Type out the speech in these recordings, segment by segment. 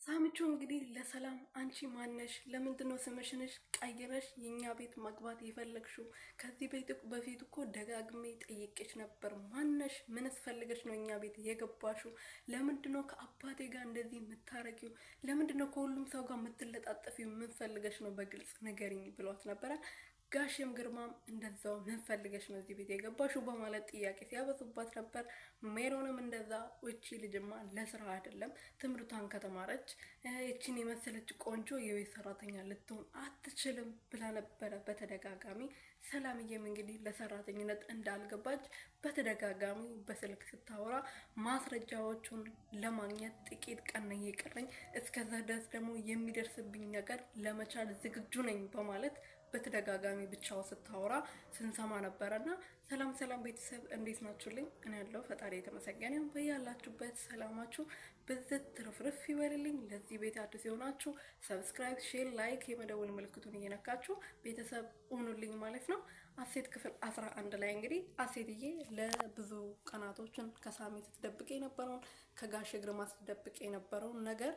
ሳምቹ እንግዲህ ለሰላም አንቺ ማነሽ? ለምንድነው ስምሽንሽ ቀይረሽ የኛ ቤት መግባት የፈለግሽው? ከዚህ በፊት እኮ ደጋግሜ ጠይቄሽ ነበር። ማነሽ? ምንስ ፈልገሽ ነው እኛ ቤት የገባሽው? ለምንድነው ከአባቴ ጋር እንደዚህ የምታረጊው? ለምንድነው ከሁሉም ሰው ጋር የምትለጣጠፊው? ምን ፈልገሽ ነው? በግልጽ ንገሪኝ ብሏት ነበረ። ጋሽም ግርማም እንደዛው ምን ፈልገሽ ነው እዚህ ቤት የገባሽው በማለት ጥያቄ ሲያበዙባት ነበር። ሜሮንም እንደዛ እቺ ልጅማ ለስራ አይደለም ትምህርቷን ከተማረች እቺን የመሰለች ቆንጆ የቤት ሰራተኛ ልትሆን አትችልም ብላ ነበረ በተደጋጋሚ። ሰላምዬም እንግዲህ ለሰራተኝነት እንዳልገባች በተደጋጋሚ በስልክ ስታወራ ማስረጃዎቹን ለማግኘት ጥቂት ቀን እየቀረኝ እስከዛ ድረስ ደግሞ የሚደርስብኝ ነገር ለመቻል ዝግጁ ነኝ በማለት በተደጋጋሚ ብቻው ስታወራ ስንሰማ ነበረና። ሰላም ቤተሰብ እንዴት ናችሁልኝ? እኔ ያለው ፈጣሪ የተመሰገነ ይሁን። በያላችሁበት ሰላማችሁ ብዝት ትርፍርፍ ይበልልኝ። ለዚህ ቤት አዲስ የሆናችሁ ሰብስክራይብ፣ ሼር፣ ላይክ የመደወል ምልክቱን እየነካችሁ ቤተሰብ ሆኑልኝ ማለት ነው። አሴት ክፍል 11 ላይ እንግዲህ አሴትዬ ለብዙ ቀናቶችን ከሳሚ ስትደብቅ የነበረውን ከጋሽ ግርማ ስትደብቅ የነበረውን ነገር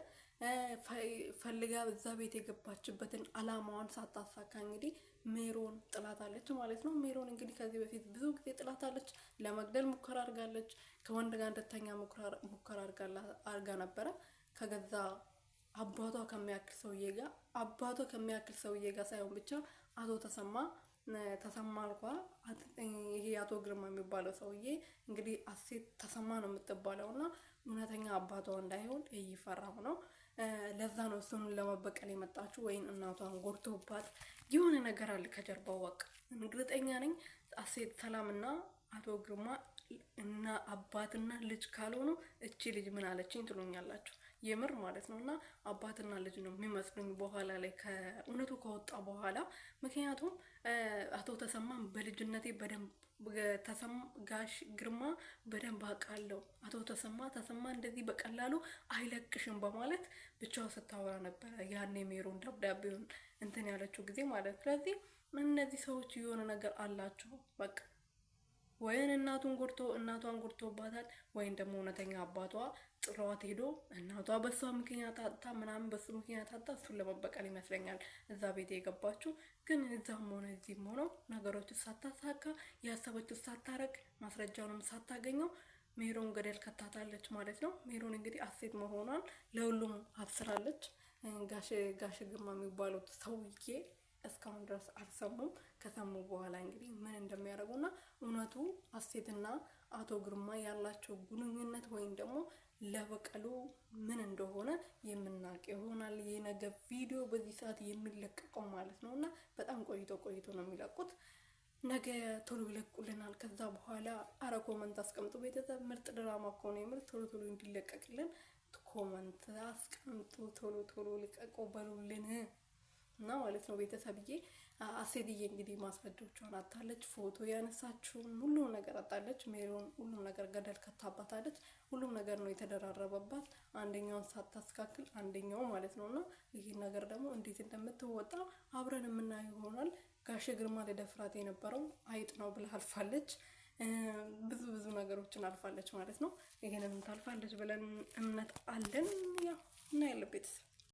ፈልጋ በዛ ቤት የገባችበትን አላማዋን ሳታሳካ እንግዲህ ሜሮን ጥላታለች ማለት ነው። ሜሮን እንግዲህ ከዚህ በፊት ብዙ ጊዜ ጥላታለች። ለመግደል ሙከራ አድርጋለች። ከወንድ ጋር እንደተኛ ሙከራ አድርጋ ነበረ። ከገዛ አባቷ ከሚያክል ሰውዬ ጋር ሳይሆን ብቻ አቶ ተሰማ አልኳ ይሄ አቶ ግርማ የሚባለው ሰውዬ እንግዲህ አሴት ተሰማ ነው የምትባለው እና እውነተኛ አባቷ እንዳይሆን እየፈራሁ ነው። ለዛ ነው እሱን ለመበቀል የመጣችው። ወይም እናቷን ጎርቶባት የሆነ ነገር አለ ከጀርባው። በቃ እርግጠኛ ነኝ አሴት ሰላምና አቶ ግርማ እና አባትና ልጅ ካልሆኑ እቺ ልጅ ምን አለችኝ ትሉኛላችሁ? የምር ማለት ነው። እና አባትና ልጅ ነው የሚመስሉኝ በኋላ ላይ ከእውነቱ ከወጣ በኋላ። ምክንያቱም አቶ ተሰማን በልጅነቴ በደንብ ጋሽ ግርማ በደንብ አውቃለሁ። አቶ ተሰማ እንደዚህ በቀላሉ አይለቅሽም በማለት ብቻው ስታወራ ነበረ ያኔ ሜሮን ደብዳቤውን እንትን ያለችው ጊዜ ማለት። ስለዚህ እነዚህ ሰዎች የሆነ ነገር አላቸው በቃ። ወይን እናቷን ጎድቶባታል፣ ወይም ደግሞ እውነተኛ አባቷ ጥሏት ሄዶ እናቷ በሷ ምክንያት አጣ ምናምን በሱ ምክንያት አጣ። እሱን ለመበቀል ይመስለኛል እዛ ቤት የገባችው። ግን እዛም ሆነ እዚህም ሆኖ ነገሮች ሳታሳካ ያሰበችው ሳታረግ ማስረጃውንም ሳታገኘው ሜሮን ገደል ከታታለች ማለት ነው። ሜሮን እንግዲህ አሴት መሆኗን ለሁሉም አብስራለች። ጋሽ ግርማ የሚባሉት ሰውዬ እስካሁን ድረስ አልሰሙም። ከሰሙ በኋላ እንግዲህ ምን እንደሚያደርጉና እውነቱ አሴትና አቶ ግርማ ያላቸው ግንኙነት ወይም ደግሞ ለበቀሉ ምን እንደሆነ የምናውቅ ይሆናል። የነገ ቪዲዮ በዚህ ሰዓት የሚለቀቀው ማለት ነው እና በጣም ቆይቶ ነው የሚለቁት። ነገ ቶሎ ይለቁልናል። ከዛ በኋላ ኮመንት አስቀምጡ ቤተሰብ። ምርጥ ድራማ ከሆነ የምር ቶሎ እንዲለቀቅልን ኮመንት አስቀምጡ። ቶሎ ልቀቁ በሉልን እና ማለት ነው ቤተሰብዬ። አሴትዬ እንግዲህ ማስረጃዎቿን አጣለች። ፎቶ ያነሳችውን ሁሉም ነገር አጣለች። ሜሮን ሁሉም ነገር ገደል ከታባታለች። ሁሉም ነገር ነው የተደራረበባት። አንደኛውን ሳታስካክል አንደኛው ማለት ነውና ይሄን ነገር ደግሞ እንዴት እንደምትወጣ አብረን የምናየው ይሆናል። ጋሽ ግርማ ለደፍራት የነበረው አይጥ ነው ብላ አልፋለች። ብዙ ነገሮችን አልፋለች ማለት ነው። ይሄንንም ታልፋለች ብለን እምነት አለን። ያው እና ያለ ቤተሰብ